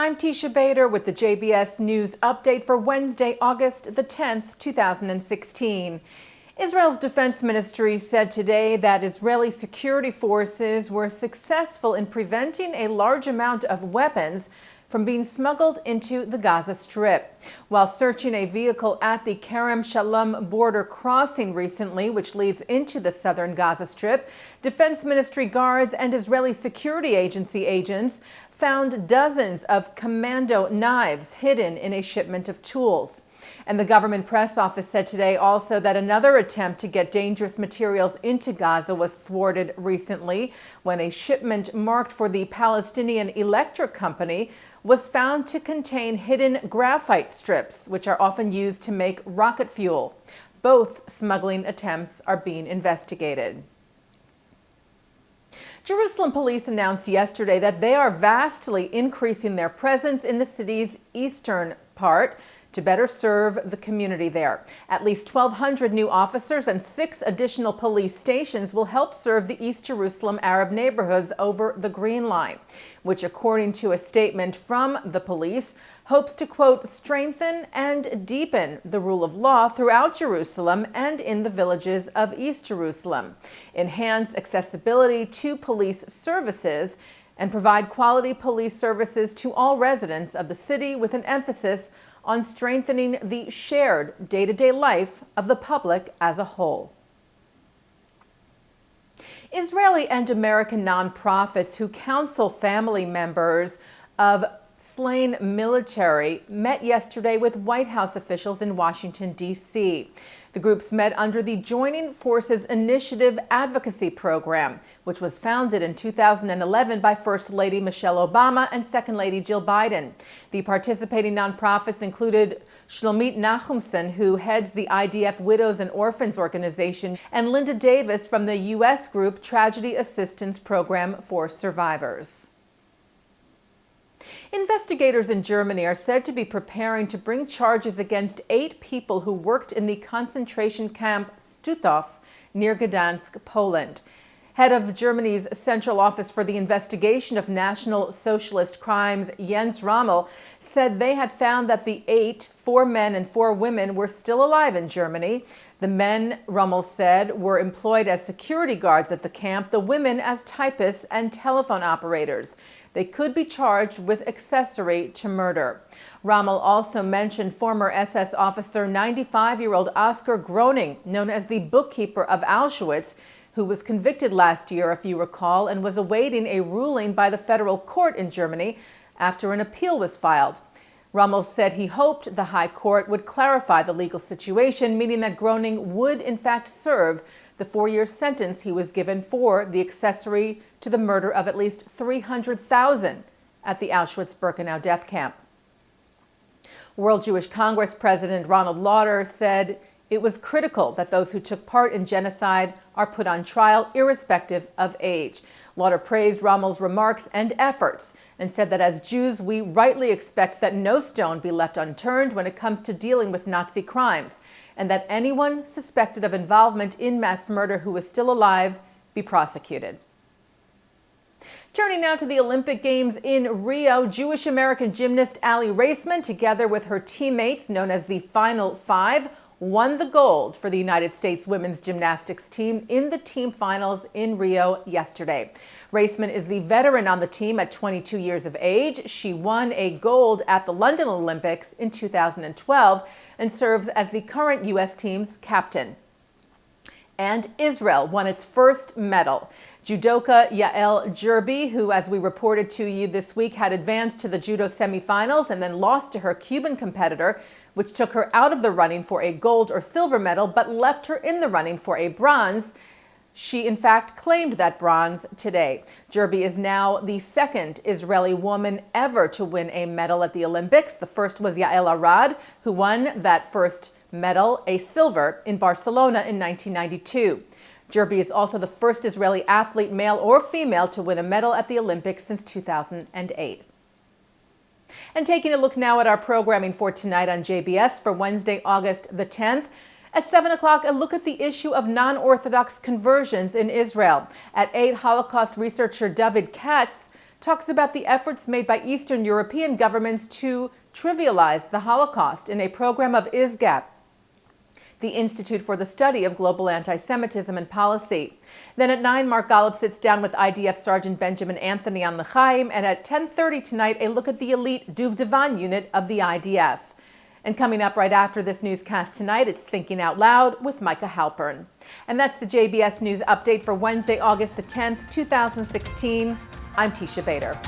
I'm Teisha Bader with the JBS News Update for Wednesday, August the 10th, 2016. Israel's defense ministry said today that Israeli security forces were successful in preventing a large amount of weapons from being smuggled into the Gaza Strip. While searching a vehicle at the Kerem Shalom border crossing recently, which leads into the southern Gaza Strip, Defense Ministry guards and Israeli security agency agents found dozens of commando knives hidden in a shipment of tools. And the government press office said today also that another attempt to get dangerous materials into Gaza was thwarted recently when a shipment marked for the Palestinian Electric Company was found to contain hidden graphite strips, which are often used to make rocket fuel. Both smuggling attempts are being investigated. Jerusalem police announced yesterday that they are vastly increasing their presence in the city's eastern part to better serve the community there. At least 1,200 new officers and 6 additional police stations will help serve the East Jerusalem Arab neighborhoods over the Green Line, which, according to a statement from the police, hopes to, quote, strengthen and deepen the rule of law throughout Jerusalem and in the villages of East Jerusalem, enhance accessibility to police services, and provide quality police services to all residents of the city with an emphasis on strengthening the shared day-to-day life of the public as a whole. Israeli and American nonprofits who counsel family members of slain military met yesterday with White House officials in Washington, D.C. The groups met under the Joining Forces Initiative Advocacy Program, which was founded in 2011 by First Lady Michelle Obama and Second Lady Jill Biden. The participating nonprofits included Shlomit Nachumson, who heads the IDF Widows and Orphans Organization, and Linda Davis from the U.S. group Tragedy Assistance Program for Survivors. Investigators in Germany are said to be preparing to bring charges against 8 people who worked in the concentration camp Stutthof near Gdansk, Poland. Head of Germany's Central Office for the Investigation of National Socialist Crimes, Jens Rommel, said they had found that the 8, 4 men and 4 women, were still alive in Germany. The men, Rommel said, were employed as security guards at the camp, the women as typists and telephone operators. They could be charged with accessory to murder. Rommel also mentioned former SS officer 95-year-old Oskar Groening, known as the bookkeeper of Auschwitz, who was convicted last year, if you recall, and was awaiting a ruling by the federal court in Germany after an appeal was filed. Rommel said he hoped the High Court would clarify the legal situation, meaning that Groening would in fact serve the 4-year sentence he was given for the accessory to the murder of at least 300,000 at the Auschwitz-Birkenau death camp. World Jewish Congress President Ronald Lauder said it was critical that those who took part in genocide are put on trial irrespective of age. Lauder praised Rommel's remarks and efforts and said that as Jews, we rightly expect that no stone be left unturned when it comes to dealing with Nazi crimes, and that anyone suspected of involvement in mass murder who is still alive be prosecuted. Turning now to the Olympic Games in Rio, Jewish-American gymnast Aly Raisman, together with her teammates known as the Final Five, won the gold for the United States women's gymnastics team in the team finals in Rio yesterday. Raisman is the veteran on the team at 22 years of age. She won a gold at the London Olympics in 2012 and serves as the current U.S. team's captain. And Israel won its first medal. Judoka Yael Jerby, who, as we reported to you this week, had advanced to the judo semifinals and then lost to her Cuban competitor, which took her out of the running for a gold or silver medal, but left her in the running for a bronze. She, in fact, claimed that bronze today. Jerby is now the second Israeli woman ever to win a medal at the Olympics. The first was Yael Arad, who won that first medal, a silver, in Barcelona in 1992. Jerby is also the first Israeli athlete, male or female, to win a medal at the Olympics since 2008. And taking a look now at our programming for tonight on JBS for Wednesday, August the 10th. At 7 o'clock, a look at the issue of non-Orthodox conversions in Israel. At 8, Holocaust researcher David Katz talks about the efforts made by Eastern European governments to trivialize the Holocaust in a program of ISGAP, the Institute for the Study of Global Anti-Semitism and Policy. Then at 9, Mark Golub sits down with IDF Sergeant Benjamin Anthony on L'chaim, and at 10:30 tonight, a look at the elite Duvdevan unit of the IDF. And coming up right after this newscast tonight, it's Thinking Out Loud with Micah Halpern. And that's the JBS News Update for Wednesday, August the 10th, 2016. I'm Teisha Bader.